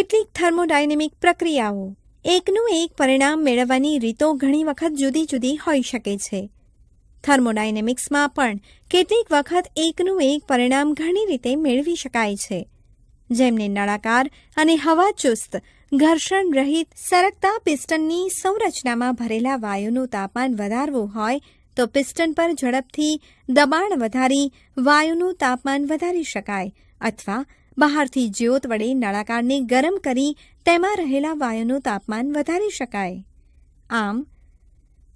કેટલીક થર્મોડાયનેમિક પ્રક્રિયાઓ એકનું એક પરિણામ મેળવવાની રીતો ઘણી વખત જુદી જુદી હોઈ શકે છે. થર્મોડાયનેમિક્સમાં પણ કેટલીક વખત એકનું એક પરિણામ ઘણી રીતે મેળવી શકાય છે. જેમને નળાકાર અને હવાચુસ્ત ઘર્ષણ રહિત સરકતા પિસ્ટનની સંરચનામાં ભરેલા વાયુનું તાપમાન વધારવું હોય તો પિસ્ટન પર ઝડપથી દબાણ વધારી વાયુનું તાપમાન વધારી શકાય અથવા બહારથી જ્યોત વડે નળાકારને ગરમ કરી તેમાં રહેલા વાયુનું તાપમાન વધારી શકાય. આમ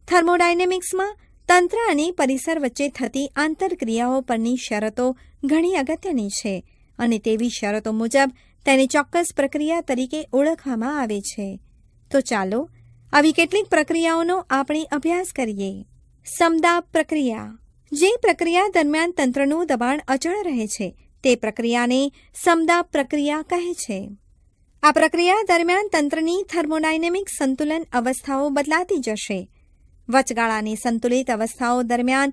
થર્મોડાયનેમિક્સમાં તંત્ર અને પરિસર વચ્ચે થતી આંતરક્રિયાઓ પરની શરતો ઘણી અગત્યની છે અને તેવી શરતો મુજબ તેને ચોક્કસ પ્રક્રિયા તરીકે ઓળખવામાં આવે છે. તો ચાલો આવી કેટલીક પ્રક્રિયાઓનો આપણે અભ્યાસ કરીએ. સમદાબ પ્રક્રિયા. જે પ્રક્રિયા દરમિયાન તંત્રનું દબાણ અચળ રહે છે તે પ્રક્રિયાને સમદાબ પ્રક્રિયા કહે છે. આ પ્રક્રિયા દરમિયાન તંત્રની થર્મોડાયનેમિક સંતુલન અવસ્થાઓ બદલાતી જશે. વચગાળાની સંતુલિત અવસ્થાઓ દરમિયાન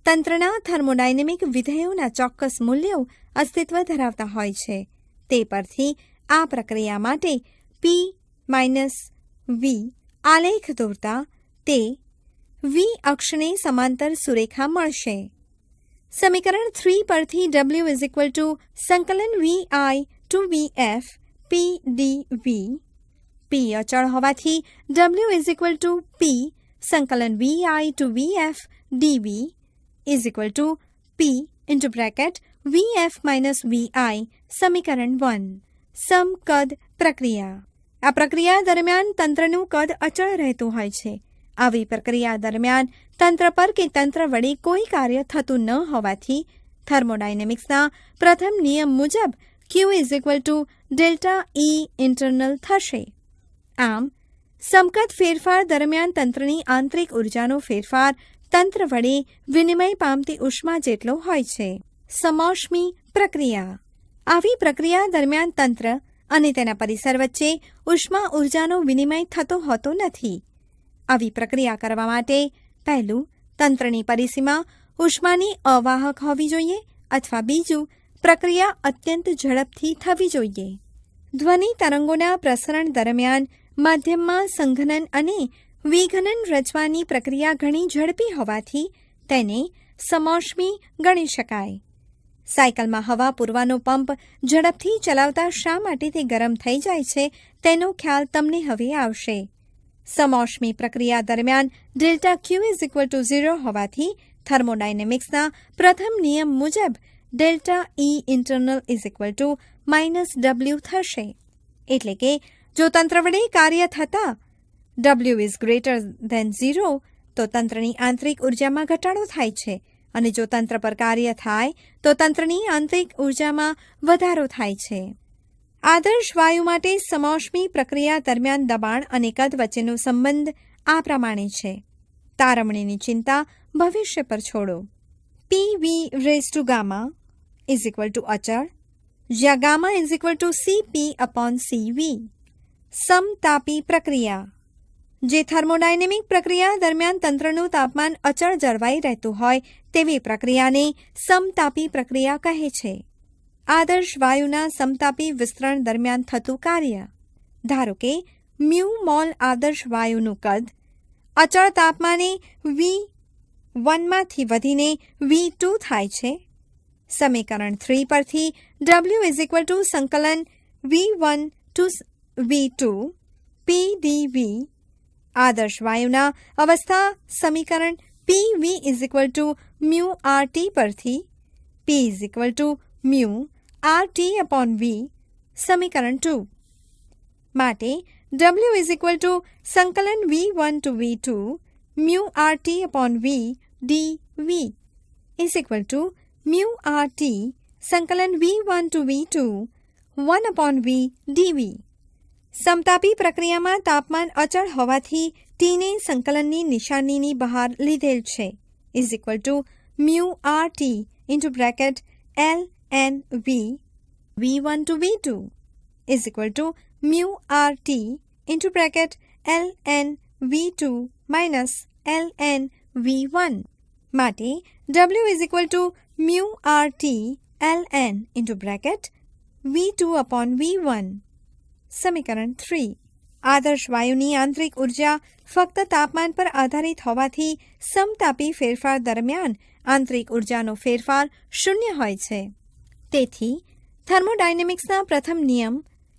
તંત્રના થર્મોડાયનેમિક વિધેયોના ચોક્કસ મૂલ્યો અસ્તિત્વ ધરાવતા હોય છે. તે પરથી આ પ્રક્રિયા માટે P-V આલેખ દોરતા તે V અક્ષને સમાંતર સુરેખા મળશે. સમીકરણ 3 પરથી W સંકલન VI to VF PdV. P અચળ હોવાથી W P સંકલન VI to VF dV P into bracket VF minus VI. સમીકરણ 1. સમકદ પ્રક્રિયા. આ પ્રક્રિયા દરમિયાન તંત્રનું કદ અચળ રહેતું હોય છે. આવી પ્રક્રિયા દરમિયાન તંત્ર પર કે તંત્ર વડે કોઈ કાર્ય થતું ન હોવાથી થર્મોડાયનેમિક્સના પ્રથમ નિયમ મુજબ Q ડેલ્ટા E ઇન્ટરનલ થશે. આમ સમકદ ફેરફાર દરમિયાન તંત્રની આંતરિક ઉર્જાનો ફેરફાર તંત્ર વડે વિનિમય પામતી ઉષ્મા જેટલો હોય છે. સમૌષ્મી પ્રક્રિયા. આવી પ્રક્રિયા દરમિયાન તંત્ર અને તેના પરિસર વચ્ચે ઉષ્મા ઉર્જાનો વિનિમય થતો હોતો નથી. આવી પ્રક્રિયા કરવા માટે પહેલું તંત્રની પરિસીમા ઉષ્માની અવાહક હોવી જોઈએ અથવા બીજું પ્રક્રિયા અત્યંત ઝડપથી થવી જોઈએ. ધ્વનિ તરંગોના પ્રસરણ દરમિયાન માધ્યમમાં સંઘનન અને વિઘનન રચવાની પ્રક્રિયા ઘણી ઝડપી હોવાથી તેને સમૌષ્મી ગણી શકાય. સાયકલમાં હવા પૂરવાનો પંપ ઝડપથી ચલાવતા શા માટે તે ગરમ થઈ જાય છે તેનો ખ્યાલ તમને હવે આવશે. સમૌષ્મી પ્રક્રિયા દરમિયાન ડેલ્ટા Q 0 હોવાથી થર્મોડાયનેમિક્સના પ્રથમ નિયમ મુજબ ડેલ્ટા E ઇન્ટરનલ -W થશે. એટલે કે જો તંત્ર વડે કાર્ય થતાં W > 0 તો તંત્રની આંતરિક ઉર્જામાં ઘટાડો થાય છે અને જો તંત્ર પર કાર્ય થાય તો તંત્રની આંતરિક ઉર્જામાં વધારો થાય છે. આદર્શ વાયુ માટે સમૌષ્મી પ્રક્રિયા દરમિયાન દબાણ અને કદ વચ્ચેનો સંબંધ આ પ્રમાણે છે. તારવણીની ચિંતા ભવિષ્ય પર છોડો. PV⁻γ અચળ, જ્યાં γ CP/CV. સમતાપી પ્રક્રિયા. જે થર્મોડાયનેમિક પ્રક્રિયા દરમિયાન તંત્રનું તાપમાન અચળ જળવાઈ રહેતું હોય તેવી પ્રક્રિયાને સમતાપી પ્રક્રિયા કહે છે. આદર્શ વાયુના સમતાપી વિસ્તરણ દરમિયાન થતું કાર્ય. ધારો કે μ આદર્શ વાયુનું કદ અચળ તાપમાને V1 માંથી વધીને V2 થાય છે. સમીકરણ 3 પરથી W સંકલન V1 to V2 PdV. આદર્શ વાયુના અવસ્થા સમીકરણ PV μRT પરથી P μRT/V. સમીકરણ 2 માટે W સંકલન V1 to V2 μRT/V dV μRT સંકલન V1 to V2 1/V dV. સમતાપી પ્રક્રિયામાં તાપમાન અચળ હોવાથી Tને સંકલનની નિશાનીની બહાર લીધેલ છે. μRT into bracket lnV V1 to V2 μRT into bracket lnV2 minus lnV1. માટે W μRT ln into bracket V2/V1. સમીકરણ 3. આદર્શ વાયુની આંતરિક ઉર્જા ફક્ત તાપમાન પર આધારિત હોવાથી સમતાપી ફેરફાર દરમિયાન આંતરિક ઉર્જાનો ફેરફાર શૂન્ય હોય છે. તેથી થર્મોડાયનેમિક્સના પ્રથમ નિયમ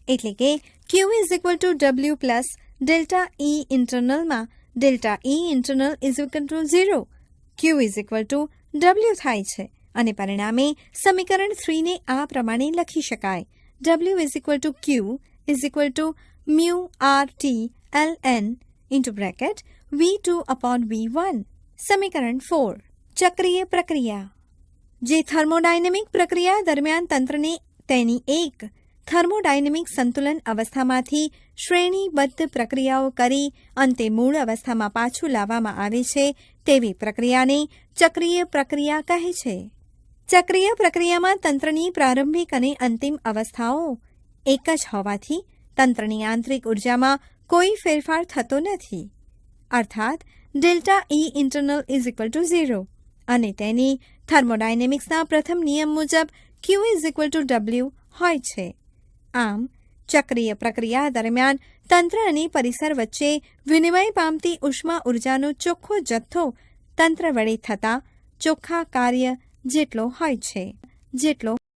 એટલે કે Q = W plus delta E ઇન્ટરનલમાં delta E internal = 0, Q = W થાય છે અને પરિણામે સમીકરણ 3ને આ પ્રમાણે લખી શકાય: W = Q = mu RT ln (V2/V1). સમીકરણ 4. ચક્રીય પ્રક્રિયા. જે થર્મોડાયનેમિક પ્રક્રિયા દરમિયાન તંત્રને તેની એક થર્મોડાયનેમિક સંતુલન અવસ્થામાંથી શ્રેણીબદ્ધ પ્રક્રિયાઓ કરી અંતે મૂળ અવસ્થામાં પાછું લાવવામાં આવે છે તેવી પ્રક્રિયાને ચક્રીય પ્રક્રિયા કહે છે. ચક્રીય પ્રક્રિયામાં તંત્રની પ્રારંભિક અને અંતિમ અવસ્થાઓ એક જ હોવાથી તંત્રની આંતરિક ઉર્જામાં કોઈ ફેરફાર થતો નથી, અર્થાત ડેલ્ટા E ઇન્ટરનલ = 0 અને તેની થર્મોડાયનેમિક્સના પ્રથમ નિયમ મુજબ Q = W હોય છે. આમ ચક્રીય પ્રક્રિયા દરમિયાન તંત્ર અને પરિસર વચ્ચે વિનિમય પામતી ઉષ્મા ઉર્જાનો ચોખ્ખો જથ્થો તંત્ર વડે થતા ચોખ્ખા કાર્ય જેટલો હોય છે.